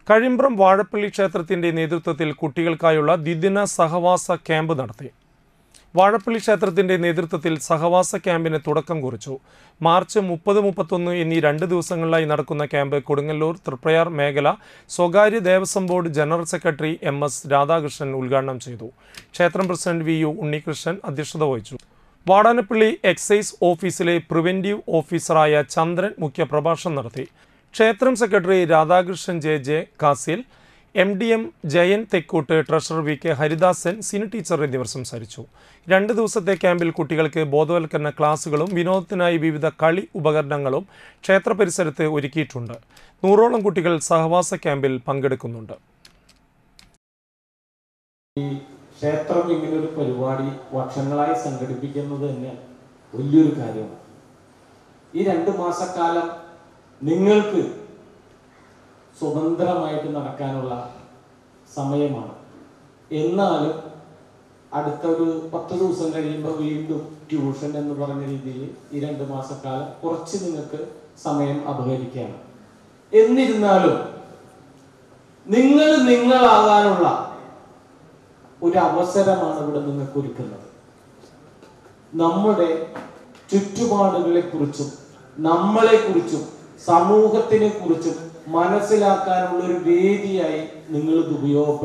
കഴിമ്പ്രം വാഴപ്പള്ളി ക്ഷേത്രത്തിന്റെ നേതൃത്വത്തിൽ കുട്ടികൾക്കായുള്ള ദ്വിദിന സഹവാസ ക്യാമ്പ് നടത്തി. വാഴപ്പള്ളി ക്ഷേത്രത്തിന്റെ നേതൃത്വത്തിൽ സഹവാസ ക്യാമ്പിന് തുടക്കം കുറിച്ചു. മാർച്ച് 30-31 എന്നീ 2 ദിവസങ്ങളിലായി നടക്കുന്ന ക്യാമ്പ് കൊടുങ്ങല്ലൂർ തൃപ്രയാർ മേഖല സ്വകാര്യ Devaswom board general secretary MS Radhakrishnan ഉദ്ഘാടനം ചെയ്തു. ക്ഷേത്രം പ്രസിഡന്റ് VU ഉണ്ണികൃഷ്ണൻ അധ്യക്ഷത വഹിച്ചു. വാടാനപ്പള്ളി എക്സൈസ് ഓഫീസിലെ പ്രിവെന്റീവ് ഓഫീസറായ ചന്ദ്രൻ മുഖ്യപ്രഭാഷണം നടത്തി. ക്ഷേത്രം സെക്രട്ടറി രാധാകൃഷ്ണൻ JJ കാസിൽ, MDM Jayan Thekkoot, treasurer VK Haridasan, Sini teacher എന്നിവർ സംസാരിച്ചു. 2 ദിവസത്തെ ക്യാമ്പിൽ കുട്ടികൾക്ക് ബോധവൽക്കരണ ക്ലാസുകളും വിനോദത്തിനായി വിവിധ കളി ഉപകരണങ്ങളും ക്ഷേത്ര പരിസരത്ത് ഒരുക്കിയിട്ടുണ്ട്. 100ഓളം കുട്ടികൾ സഹവാസ ക്യാമ്പിൽ പങ്കെടുക്കുന്നുണ്ട്. ക്ഷേത്രം ഇങ്ങനൊരു പരിപാടി വർഷങ്ങളായി സംഘടിപ്പിക്കുന്നത് തന്നെ വലിയൊരു കാര്യമാണ്. ഈ 2 മാസക്കാലം നിങ്ങൾക്ക് സ്വതന്ത്രമായിട്ട് നടക്കാനുള്ള സമയമാണ്. എന്നാലും അടുത്തൊരു 10 ദിവസം കഴിയുമ്പോൾ വീണ്ടും ട്യൂഷൻ എന്ന് പറഞ്ഞ രീതിയിൽ ഈ 2 മാസക്കാലം കുറച്ച് നിങ്ങൾക്ക് സമയം അപഹരിക്കുകയാണ്. എന്നിരുന്നാലും നിങ്ങളാകാനുള്ള ഒരു അവസരമാണ് ഇവിടെ നിങ്ങൾക്ക് ഒരുക്കുന്നത്. നമ്മുടെ ചുറ്റുപാടുകളെ കുറിച്ചും നമ്മളെ കുറിച്ചും സമൂഹത്തിനെ കുറിച്ചും മനസ്സിലാക്കാനുള്ള ഒരു വേദിയായി നിങ്ങൾ ഇത് ഉപയോഗപ്പെടുത്തും.